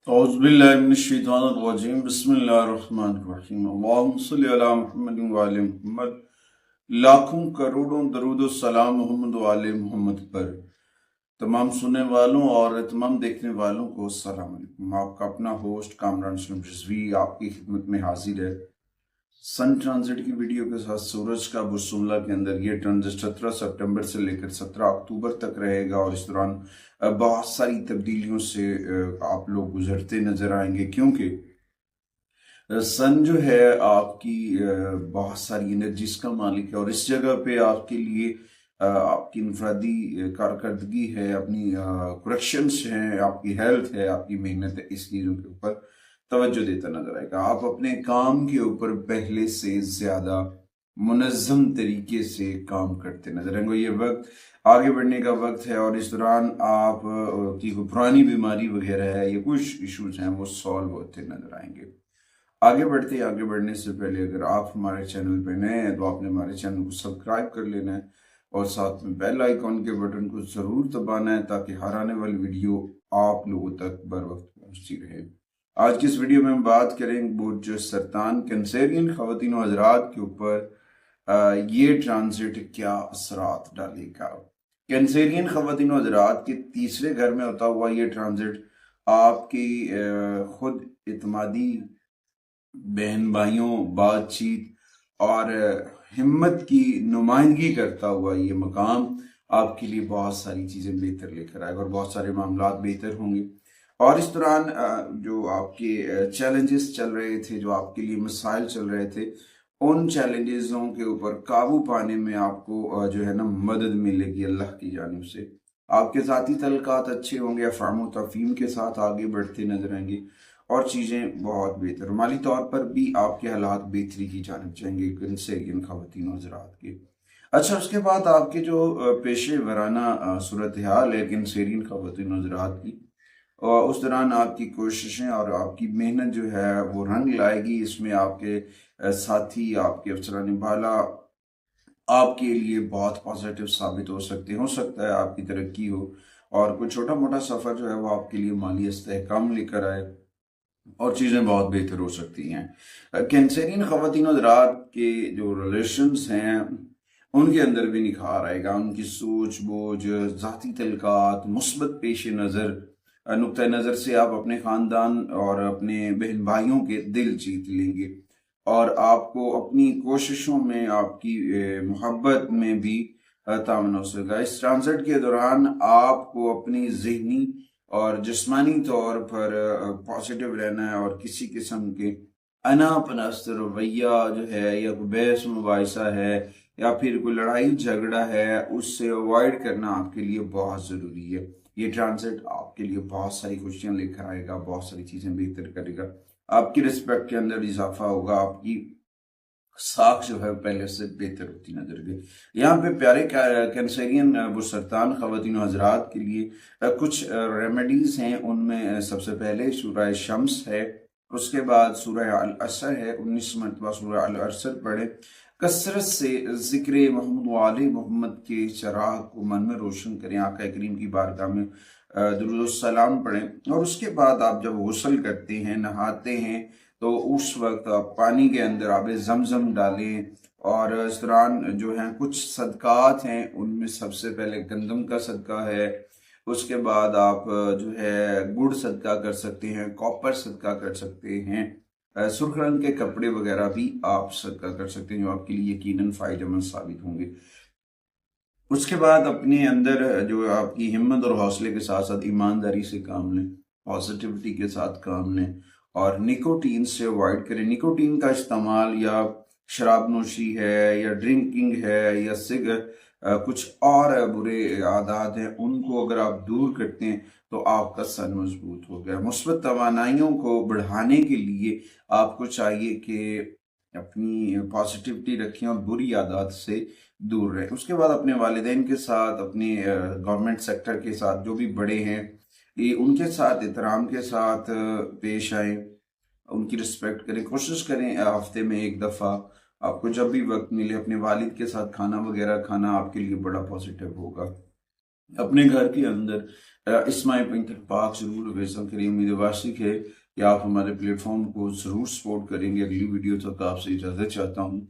औज़ुबिल्लाहिमिनश्शैतानिर्रजीम बिस्मिल्लाहिर्रहमानिर्रहीम अल्लाहुम्मा सल्लि अला मुहम्मद व आले मुहम्मद। लाखों करोड़ों दरूद व सलाम मोहम्मद व आले मोहम्मद पर। तमाम सुनने वालों और तमाम देखने वालों को अस्सलाम वालेकुम। आपका अपना होस्ट कामरान असलम रिजवी आपकी खिदमत में हाजिर है सन ट्रांजिट की वीडियो के साथ। सूरज का बुरसुमला के अंदर ये ट्रांजिट 17 सितंबर से लेकर 17 अक्टूबर तक रहेगा और इस दौरान बहुत सारी तब्दीलियों से आप लोग गुजरते नजर आएंगे, क्योंकि सन जो है आपकी बहुत सारी एनर्जीज का मालिक है और इस जगह पे आपके लिए आपकी इनफरादी कारकर्दगी है, अपनी करेक्शंस हैं, आपकी हेल्थ है, आपकी मेहनत है, इस चीज़ों के ऊपर तवज्जो देता नजर आएगा। आप अपने काम के ऊपर पहले से ज्यादा मुनज़्ज़म तरीके से काम करते नजर आएंगे। ये वक्त आगे बढ़ने का वक्त है और इस दौरान आप की कोई पुरानी बीमारी वगैरह है या कुछ इश्यूज हैं वो सॉल्व होते नजर आएंगे। आगे बढ़ने से पहले अगर आप हमारे चैनल पे नए हैं तो आपने हमारे चैनल को सब्सक्राइब कर लेना है और साथ में बेल आइकॉन के बटन को जरूर दबाना है ताकि हर आने वाली वीडियो आप लोगों तक बर वक्त पहुंचती रहे। आज की इस वीडियो में हम बात करेंगे बुर्ज सरतान कैंसेरियन ख़वातीन व हज़रात के ऊपर ये ट्रांजिट क्या असरात डालेगा। कैंसेरियन ख़वातीन व हज़रात के तीसरे घर में होता हुआ ये ट्रांजिट आपकी खुद इत्मादी, बहन भाइयों, बातचीत और हिम्मत की नुमाइंदगी करता हुआ ये मकाम आपके लिए बहुत सारी चीज़ें बेहतर लेकर आएगा और बहुत सारे मामलात बेहतर होंगे। और इस दौरान जो आपके चैलेंजेस चल रहे थे, जो आपके लिए मसाइल चल रहे थे, उन चैलेंजेसों के ऊपर काबू पाने में आपको जो है ना मदद मिलेगी अल्लाह की जानिब से। आपके ज़ाती तल्कात अच्छे होंगे, अफ़ाम व तफ़हीम के साथ आगे बढ़ते नजर आएंगे और चीज़ें बहुत बेहतर, माली तौर पर भी आपके हालात बेहतरी की जानिब जाएंगे कैंसेरियन ख़वातीन हज़रात के। अच्छा, उसके बाद आपके जो पेशे वराना सूरत हाल है कैंसेरियन ख़वातीन हज़रात की, और उस दौरान आपकी कोशिशें और आपकी मेहनत जो है वो रंग लाएगी। इसमें आपके साथी, आपके अफसरान बाला आपके लिए बहुत पॉजिटिव साबित हो सकता है आपकी तरक्की हो और कोई छोटा मोटा सफ़र जो है वो आपके लिए माली इस्तेहकाम लेकर आए और चीज़ें बहुत बेहतर हो सकती हैं। कैंसेरियन ख़वातीन हज़रात के जो रिलेशंस हैं उनके अंदर भी निखार आएगा। उनकी सूझ बूझ, ज़ाती तल्कात, मुस्बत पेश नज़र नुक्ता नज़र से आप अपने ख़ानदान और अपने बहन भाइयों के दिल जीत लेंगे और आपको अपनी कोशिशों में, आपकी मोहब्बत में भी तामन हो सकेगा। इस ट्रांजिट के दौरान आपको अपनी ज़हनी और जिस्मानी तौर पर पॉजिटिव रहना है और किसी किस्म के अना पनस्त रवैया जो है या कोई बहस मुबाहिसा है या फिर कोई लड़ाई झगड़ा है उससे अवॉइड करना आपके लिए बहुत ज़रूरी है। ये ट्रांजिट आपके लिए बहुत सारी खुशियां लेकर आएगा, बहुत सारी चीज़ें बेहतर करेगा, आपकी रिस्पेक्ट के अंदर इजाफा होगा, आपकी साख जो है पहले से बेहतर होती नजर गई। यहाँ पे प्यारे कैंसेरियन बुरसरतान ख़वातीन हज़रात के लिए कुछ रेमेडीज हैं। उनमें सबसे पहले सूरह शम्स है, उसके बाद सूरह अल असर है। 19 मरतबा सूरह अल असर पढ़े, कसरत से ज़िक्र मोहम्मद वाले मोहम्मद के चराग को मन में रोशन करें, आका करीम की बारगाह में दुरूद सलाम पढ़ें और उसके बाद आप जब गुस्ल करते हैं, नहाते हैं, तो उस वक्त आप पानी के अंदर आबे ज़मज़म डालें और इस दौरान जो हैं कुछ सदकात हैं, उनमें सबसे पहले गंदम का सदका है, उसके बाद आप जो है गुड़ सदका कर सकते हैं, कॉपर सदका कर सकते हैं, सुर्ख रंग के कपड़े वगैरह भी आप सदका कर सकते हैं जो आपके लिए यकीनन फायदेमंद साबित होंगे। उसके बाद अपने अंदर जो आपकी हिम्मत और हौसले के साथ साथ ईमानदारी से काम लें, पॉजिटिविटी के साथ काम लें और निकोटीन से अवॉइड करें। निकोटीन का इस्तेमाल या शराब नोशी है या ड्रिंकिंग है या कुछ और बुरे आदत हैं, उनको अगर आप दूर करते हैं तो आपका सन मजबूत हो गया। मुस्बत तवानाइयों को बढ़ाने के लिए आपको चाहिए कि अपनी पॉजिटिविटी रखें और बुरी आदत से दूर रहें। उसके बाद अपने वालिदैन के साथ, अपने गवर्नमेंट सेक्टर के साथ, जो भी बड़े हैं ये उनके साथ एहतराम के साथ पेश आए, उनकी रिस्पेक्ट करें। कोशिश करें हफ्ते में एक दफ़ा आपको जब भी वक्त मिले अपने वालिद के साथ खाना वगैरह खाना आपके लिए बड़ा पॉजिटिव होगा। اپنے گھر کے اندر اسماعی پینتر پاک ضرور ویزا کریں. امید واسق ہے کہ آپ ہمارے پلیٹ فارم کو ضرور سپورٹ کریں گے. اگلی ویڈیو تک آپ سے اجازت چاہتا ہوں.